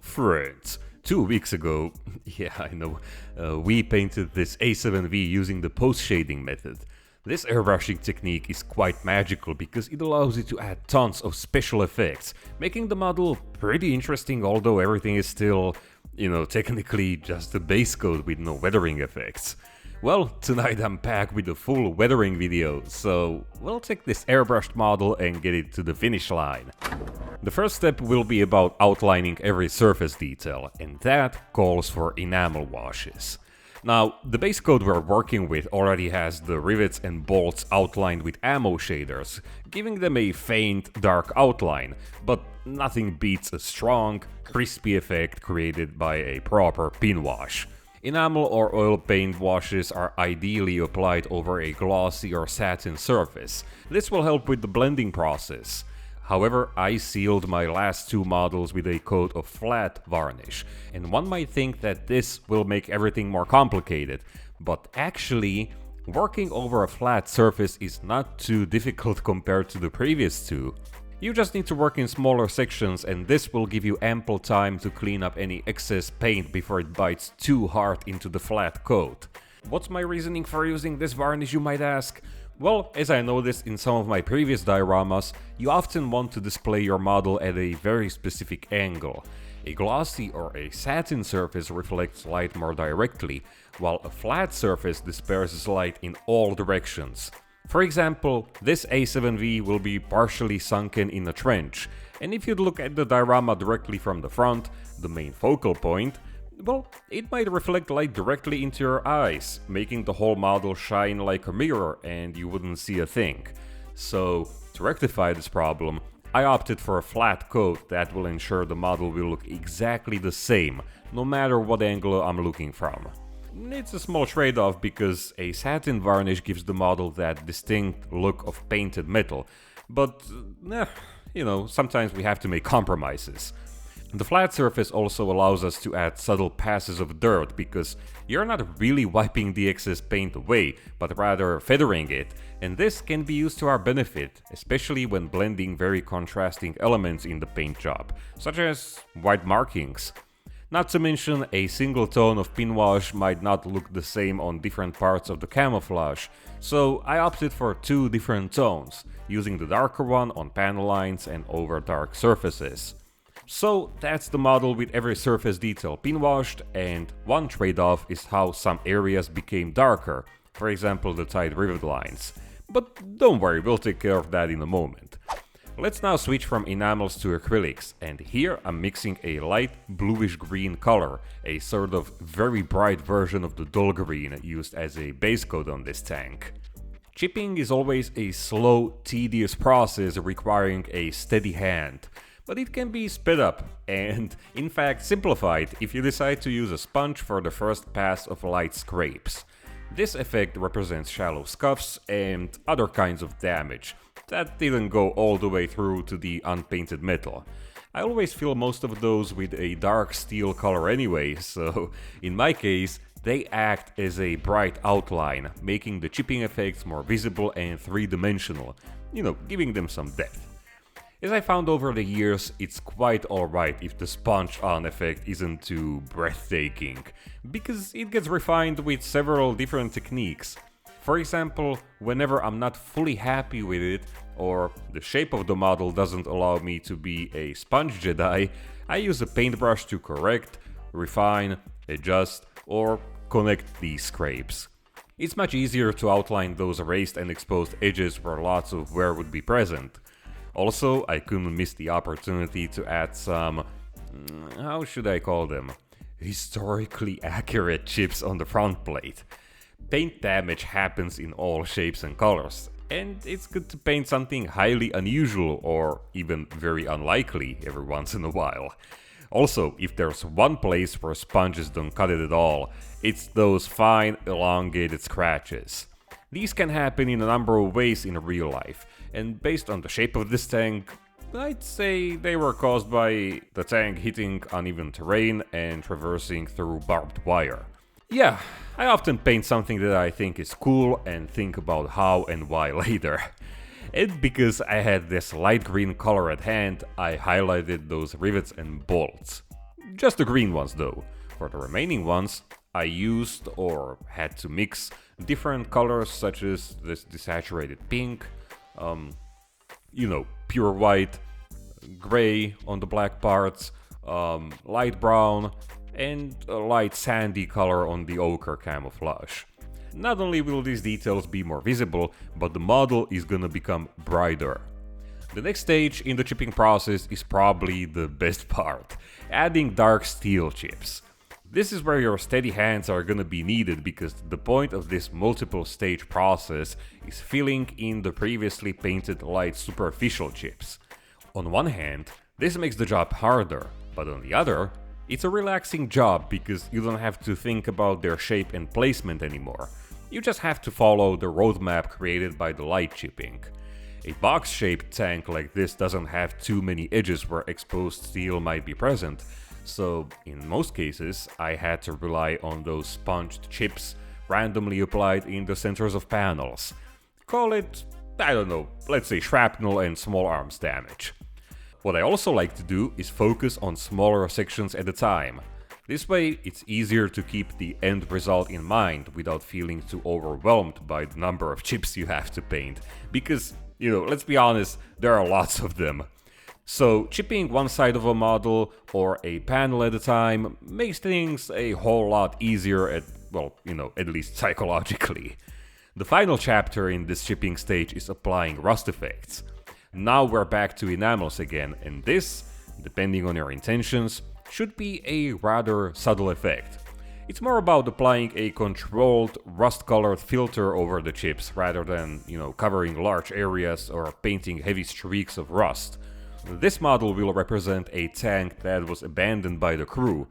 Friends, 2 weeks ago, yeah, I know, we painted this A7V using the post-shading method. This airbrushing technique is quite magical because it allows you to add tons of special effects, making the model pretty interesting, although everything is still, technically just a base coat with no weathering effects. Well, tonight I'm back with a full weathering video, so we'll take this airbrushed model and get it to the finish line. The first step will be about outlining every surface detail, and that calls for enamel washes. Now, the base coat we're working with already has the rivets and bolts outlined with ammo shaders, giving them a faint, dark outline, but nothing beats a strong, crispy effect created by a proper pin wash. Enamel or oil paint washes are ideally applied over a glossy or satin surface. This will help with the blending process. However, I sealed my last two models with a coat of flat varnish, and one might think that this will make everything more complicated, but actually, working over a flat surface is not too difficult compared to the previous two. You just need to work in smaller sections, and this will give you ample time to clean up any excess paint before it bites too hard into the flat coat. What's my reasoning for using this varnish, you might ask? Well, as I noticed in some of my previous dioramas, you often want to display your model at a very specific angle. A glossy or a satin surface reflects light more directly, while a flat surface disperses light in all directions. For example, this A7V will be partially sunken in a trench, and if you look at the diorama directly from the front, the main focal point, well, it might reflect light directly into your eyes, making the whole model shine like a mirror and you wouldn't see a thing. So, to rectify this problem, I opted for a flat coat that will ensure the model will look exactly the same, no matter what angle I'm looking from. It's a small trade-off because a satin varnish gives the model that distinct look of painted metal, but, sometimes we have to make compromises. The flat surface also allows us to add subtle passes of dirt because you're not really wiping the excess paint away, but rather feathering it, and this can be used to our benefit, especially when blending very contrasting elements in the paint job, such as white markings. Not to mention, a single tone of pin wash might not look the same on different parts of the camouflage, so I opted for two different tones, using the darker one on panel lines and over dark surfaces. So that's the model with every surface detail pin washed, and one trade-off is how some areas became darker, for example the tight rivet lines. But don't worry, we'll take care of that in a moment. Let's now switch from enamels to acrylics, and here I'm mixing a light bluish green color, a sort of very bright version of the dull green used as a base coat on this tank. Chipping is always a slow, tedious process requiring a steady hand, but it can be sped up and, in fact, simplified if you decide to use a sponge for the first pass of light scrapes. This effect represents shallow scuffs and other kinds of damage that didn't go all the way through to the unpainted metal. I always fill most of those with a dark steel color anyway, so in my case, they act as a bright outline, making the chipping effects more visible and three-dimensional, giving them some depth. As I found over the years, it's quite alright if the sponge-on effect isn't too breathtaking, because it gets refined with several different techniques. For example, whenever I'm not fully happy with it, or the shape of the model doesn't allow me to be a sponge Jedi, I use a paintbrush to correct, refine, adjust, or connect these scrapes. It's much easier to outline those erased and exposed edges where lots of wear would be present. Also, I couldn't miss the opportunity to add some, how should I call them, historically accurate chips on the front plate. Paint damage happens in all shapes and colors, and it's good to paint something highly unusual or even very unlikely every once in a while. Also, if there's one place where sponges don't cut it at all, it's those fine, elongated scratches. These can happen in a number of ways in real life, and based on the shape of this tank, I'd say they were caused by the tank hitting uneven terrain and traversing through barbed wire. Yeah, I often paint something that I think is cool and think about how and why later. And because I had this light green color at hand, I highlighted those rivets and bolts. Just the green ones though. For the remaining ones, I used or had to mix different colors such as this desaturated pink, pure white, gray on the black parts, light brown, and a light sandy color on the ochre camouflage. Not only will these details be more visible, but the model is gonna become brighter. The next stage in the chipping process is probably the best part, adding dark steel chips. This is where your steady hands are gonna be needed because the point of this multiple stage process is filling in the previously painted light superficial chips. On one hand, this makes the job harder, but on the other, it's a relaxing job because you don't have to think about their shape and placement anymore. You just have to follow the roadmap created by the light chipping. A box-shaped tank like this doesn't have too many edges where exposed steel might be present, so in most cases I had to rely on those sponged chips randomly applied in the centers of panels. Call it, let's say shrapnel and small arms damage. What I also like to do is focus on smaller sections at a time. This way it's easier to keep the end result in mind without feeling too overwhelmed by the number of chips you have to paint, because, let's be honest, there are lots of them. So chipping one side of a model or a panel at a time makes things a whole lot easier at least psychologically. The final chapter in this chipping stage is applying rust effects. Now we're back to enamels again, and this, depending on your intentions, should be a rather subtle effect. It's more about applying a controlled rust-colored filter over the chips rather than, covering large areas or painting heavy streaks of rust. This model will represent a tank that was abandoned by the crew.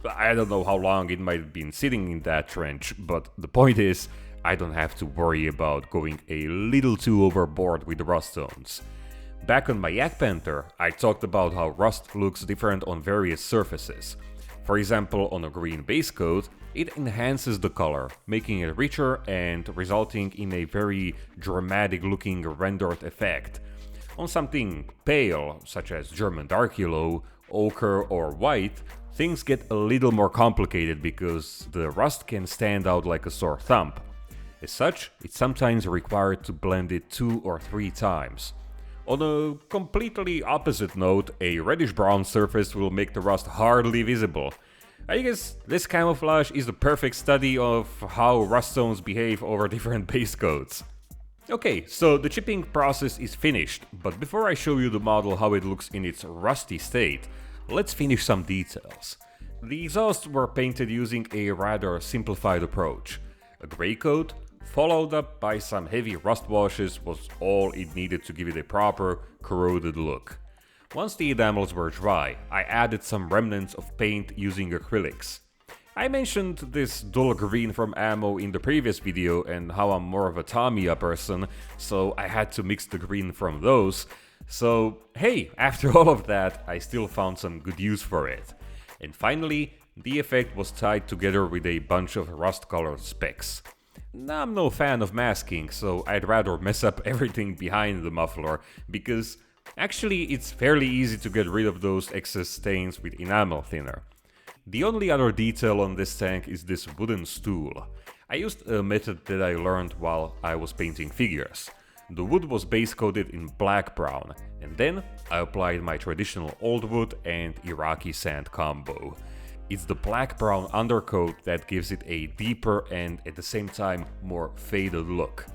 I don't know how long it might have been sitting in that trench, but the point is, I don't have to worry about going a little too overboard with the rust tones. Back on my Yak Panther, I talked about how rust looks different on various surfaces. For example, on a green base coat, it enhances the color, making it richer and resulting in a very dramatic looking rendered effect. On something pale, such as German dark yellow, ochre or white, things get a little more complicated because the rust can stand out like a sore thumb. As such, it's sometimes required to blend it 2 or 3 times. On a completely opposite note, a reddish-brown surface will make the rust hardly visible. I guess this camouflage is the perfect study of how rust tones behave over different base coats. Okay, so the chipping process is finished, but before I show you the model how it looks in its rusty state, let's finish some details. The exhausts were painted using a rather simplified approach. A grey coat, followed up by some heavy rust washes, was all it needed to give it a proper, corroded look. Once the enamels were dry, I added some remnants of paint using acrylics. I mentioned this dull green from Ammo in the previous video and how I'm more of a Tamiya person, so I had to mix the green from those. So hey, after all of that, I still found some good use for it. And finally, the effect was tied together with a bunch of rust-colored specks. I'm no fan of masking, so I'd rather mess up everything behind the muffler, because actually it's fairly easy to get rid of those excess stains with enamel thinner. The only other detail on this tank is this wooden stool. I used a method that I learned while I was painting figures. The wood was base coated in black brown, and then I applied my traditional old wood and Iraqi sand combo. It's the black brown undercoat that gives it a deeper and at the same time more faded look.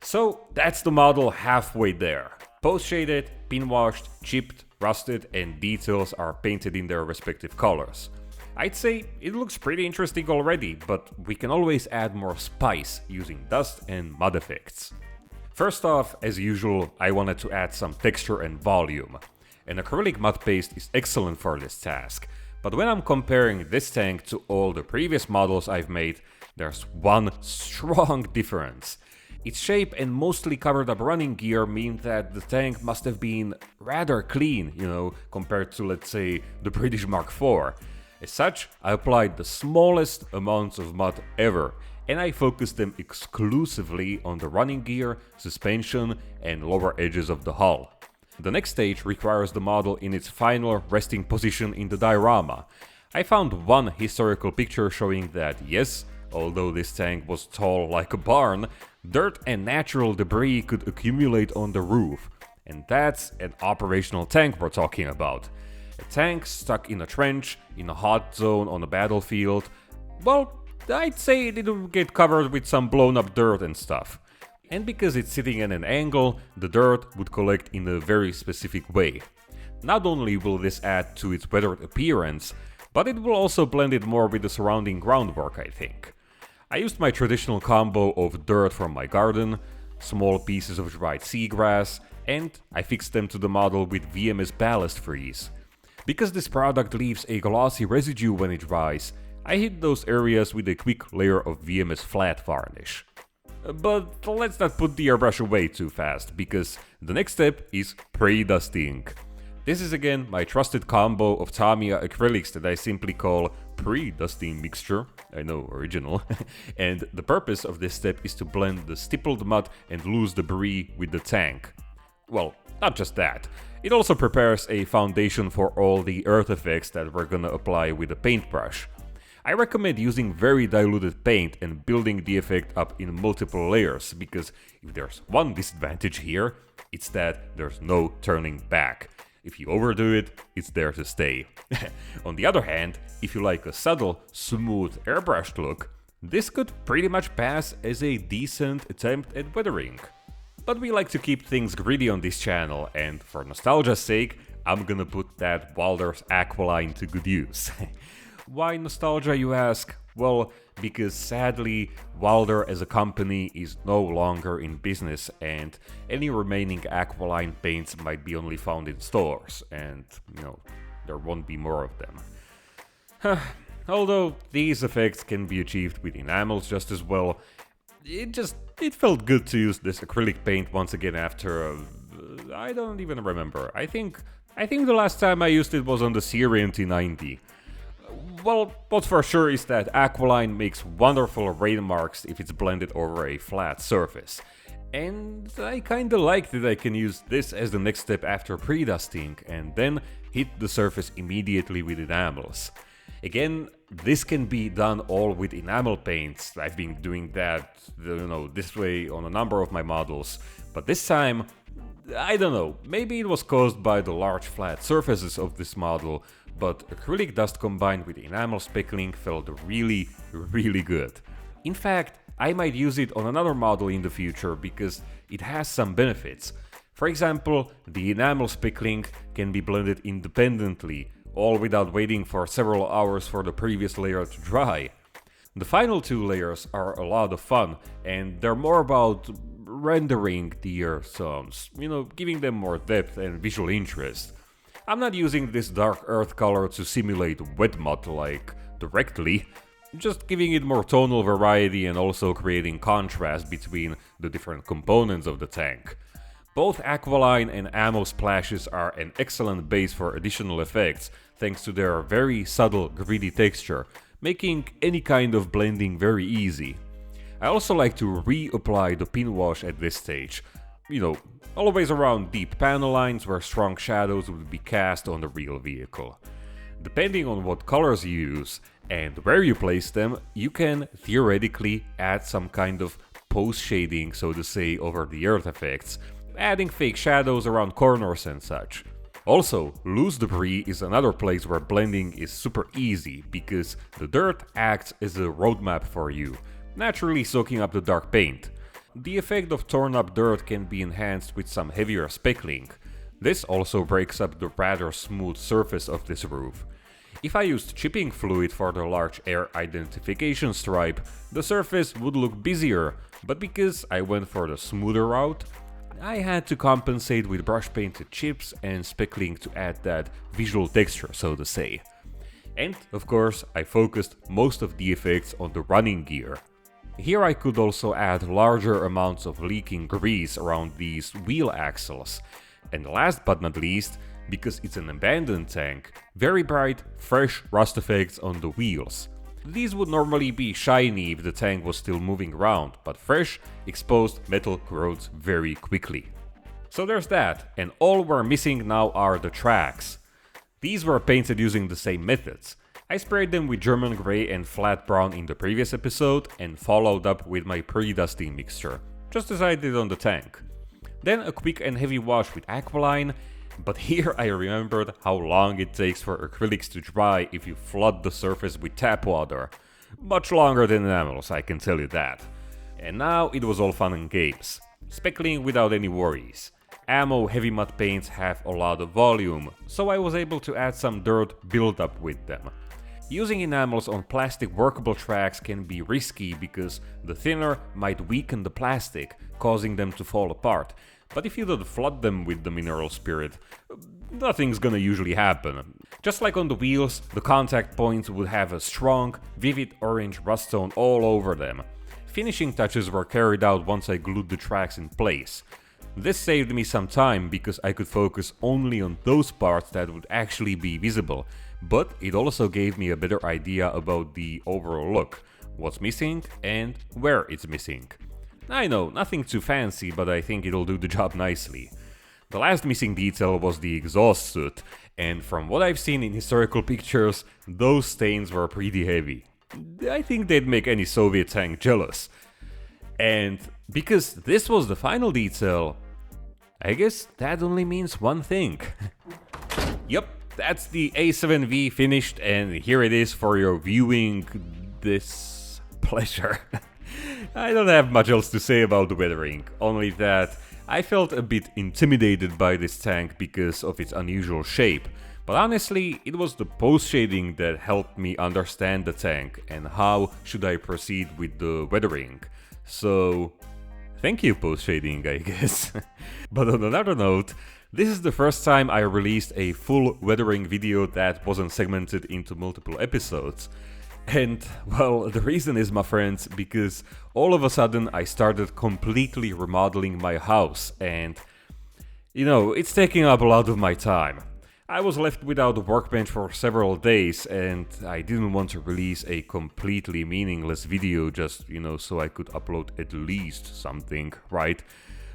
So that's the model halfway there. Post-shaded, pin-washed, chipped, rusted, and details are painted in their respective colors. I'd say it looks pretty interesting already, but we can always add more spice using dust and mud effects. First off, as usual, I wanted to add some texture and volume. An acrylic mud paste is excellent for this task, but when I'm comparing this tank to all the previous models I've made, there's one strong difference. Its shape and mostly covered up running gear mean that the tank must have been rather clean, compared to, let's say, the British Mark IV. As such, I applied the smallest amounts of mud ever, and I focused them exclusively on the running gear, suspension, and lower edges of the hull. The next stage requires the model in its final resting position in the diorama. I found one historical picture showing that yes, although this tank was tall like a barn, dirt and natural debris could accumulate on the roof. And that's an operational tank we're talking about. A tank stuck in a trench, in a hot zone on a battlefield. Well, I'd say it'll get covered with some blown up dirt and stuff. And because it's sitting at an angle, the dirt would collect in a very specific way. Not only will this add to its weathered appearance, but it will also blend it more with the surrounding groundwork, I think. I used my traditional combo of dirt from my garden, small pieces of dried seagrass, and I fixed them to the model with VMS ballast freeze. Because this product leaves a glossy residue when it dries, I hit those areas with a quick layer of VMS flat varnish. But let's not put the airbrush away too fast, because the next step is pre-dusting. This is again my trusted combo of Tamiya acrylics that I simply call pre-dusting mixture, I know, original, and the purpose of this step is to blend the stippled mud and loose debris with the tank. Well, not just that, it also prepares a foundation for all the earth effects that we're gonna apply with a paintbrush. I recommend using very diluted paint and building the effect up in multiple layers, because if there's one disadvantage here, it's that there's no turning back. If you overdo it, it's there to stay. On the other hand, if you like a subtle, smooth, airbrushed look, this could pretty much pass as a decent attempt at weathering. But we like to keep things gritty on this channel, and for nostalgia's sake, I'm gonna put that Wilder's Aqualine to good use. Why nostalgia, you ask? Well, because sadly, Wilder as a company is no longer in business, and any remaining Aqualine paints might be only found in stores, and, there won't be more of them. Although these effects can be achieved with enamels just as well, it felt good to use this acrylic paint once again after, I don't even remember. I think the last time I used it was on the Syrian T90. Well, what's for sure is that Aqualine makes wonderful rain marks if it's blended over a flat surface. And I kinda like that I can use this as the next step after pre-dusting and then hit the surface immediately with enamels. Again, this can be done all with enamel paints. I've been doing that, this way on a number of my models. But this time, I don't know, maybe it was caused by the large flat surfaces of this model, but acrylic dust combined with enamel speckling felt really, really good. In fact, I might use it on another model in the future because it has some benefits. For example, the enamel speckling can be blended independently, all without waiting for several hours for the previous layer to dry. The final two layers are a lot of fun, and they're more about rendering the earth tones, giving them more depth and visual interest. I'm not using this dark earth color to simulate wet mud directly, just giving it more tonal variety and also creating contrast between the different components of the tank. Both Aqualine and Ammo splashes are an excellent base for additional effects thanks to their very subtle gritty texture, making any kind of blending very easy. I also like to reapply the pin wash at this stage, always around deep panel lines where strong shadows would be cast on the real vehicle. Depending on what colors you use and where you place them, you can theoretically add some kind of post shading, so to say, over the earth effects, adding fake shadows around corners and such. Also, loose debris is another place where blending is super easy because the dirt acts as a roadmap for you, naturally soaking up the dark paint. The effect of torn up dirt can be enhanced with some heavier speckling. This also breaks up the rather smooth surface of this roof. If I used chipping fluid for the large air identification stripe, the surface would look busier, but because I went for the smoother route, I had to compensate with brush painted chips and speckling to add that visual texture, so to say. And of course, I focused most of the effects on the running gear. Here I could also add larger amounts of leaking grease around these wheel axles. And last but not least, because it's an abandoned tank, very bright, fresh rust effects on the wheels. These would normally be shiny if the tank was still moving around, but fresh, exposed metal corrodes very quickly. So there's that, and all we're missing now are the tracks. These were painted using the same methods. I sprayed them with German grey and flat brown in the previous episode and followed up with my pre-dusting mixture, just as I did on the tank. Then a quick and heavy wash with Aqualine, but here I remembered how long it takes for acrylics to dry if you flood the surface with tap water. Much longer than enamels, I can tell you that. And now it was all fun and games, speckling without any worries. Ammo heavy matte paints have a lot of volume, so I was able to add some dirt buildup with them. Using enamels on plastic workable tracks can be risky because the thinner might weaken the plastic, causing them to fall apart. But if you don't flood them with the mineral spirit, nothing's gonna usually happen. Just like on the wheels, the contact points would have a strong, vivid orange rust tone all over them. Finishing touches were carried out once I glued the tracks in place. This saved me some time because I could focus only on those parts that would actually be visible, but it also gave me a better idea about the overall look, what's missing and where it's missing. I know, nothing too fancy, but I think it'll do the job nicely. The last missing detail was the exhaust soot, and from what I've seen in historical pictures, those stains were pretty heavy. I think they'd make any Soviet tank jealous. And because this was the final detail, I guess that only means one thing. Yep, that's the A7V finished, and here it is for your viewing this pleasure. I don't have much else to say about the weathering, only that I felt a bit intimidated by this tank because of its unusual shape. But honestly, it was the post shading that helped me understand the tank and how should I proceed with the weathering. So, thank you post shading, I guess. But on another note, this is the first time I released a full weathering video that wasn't segmented into multiple episodes. And, well, the reason is, my friends, because all of a sudden I started completely remodeling my house and, it's taking up a lot of my time. I was left without a workbench for several days and I didn't want to release a completely meaningless video just, so I could upload at least something, right?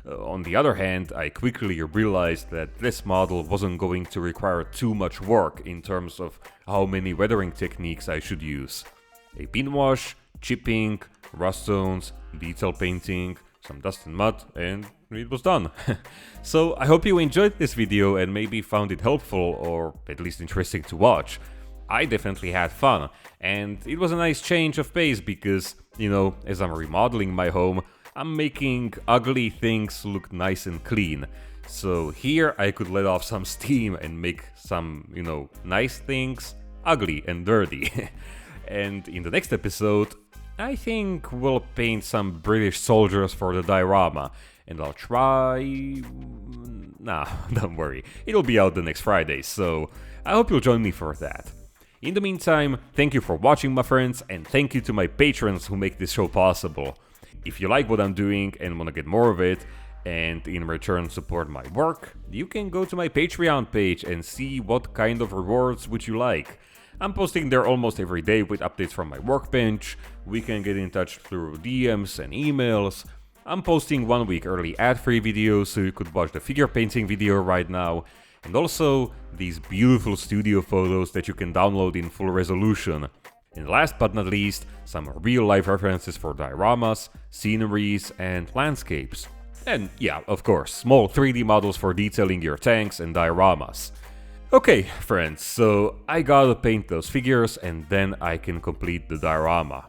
On the other hand, I quickly realized that this model wasn't going to require too much work in terms of how many weathering techniques I should use. A pin wash, chipping, rust zones, detail painting, some dust and mud, and it was done. So I hope you enjoyed this video and maybe found it helpful or at least interesting to watch. I definitely had fun, and it was a nice change of pace because, as I'm remodeling my home, I'm making ugly things look nice and clean. So here I could let off some steam and make some, nice things ugly and dirty. And in the next episode, I think we'll paint some British soldiers for the diorama. And I'll try... Nah, don't worry. It'll be out the next Friday, so I hope you'll join me for that. In the meantime, thank you for watching, my friends, and thank you to my patrons who make this show possible. If you like what I'm doing and want to get more of it, and in return support my work, you can go to my Patreon page and see what kind of rewards would you like. I'm posting there almost every day with updates from my workbench. We can get in touch through DMs and emails. I'm posting 1 week early ad-free videos so you could watch the figure painting video right now. And also these beautiful studio photos that you can download in full resolution. And last but not least, some real-life references for dioramas, sceneries and landscapes. And yeah, of course, small 3D models for detailing your tanks and dioramas. Okay, friends, so I gotta paint those figures and then I can complete the diorama.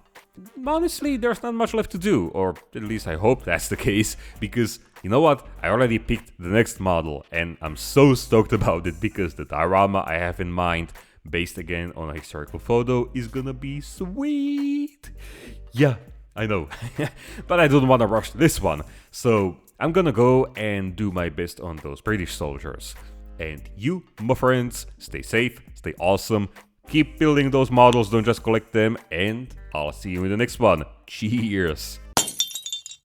Honestly, there's not much left to do, or at least I hope that's the case, because you know what, I already picked the next model and I'm so stoked about it because the diorama I have in mind, based again on a historical photo, is gonna be sweet. Yeah, I know, but I don't want to rush this one, so I'm gonna go and do my best on those British soldiers. And you, my friends, stay safe, stay awesome, keep building those models, don't just collect them, and I'll see you in the next one. Cheers!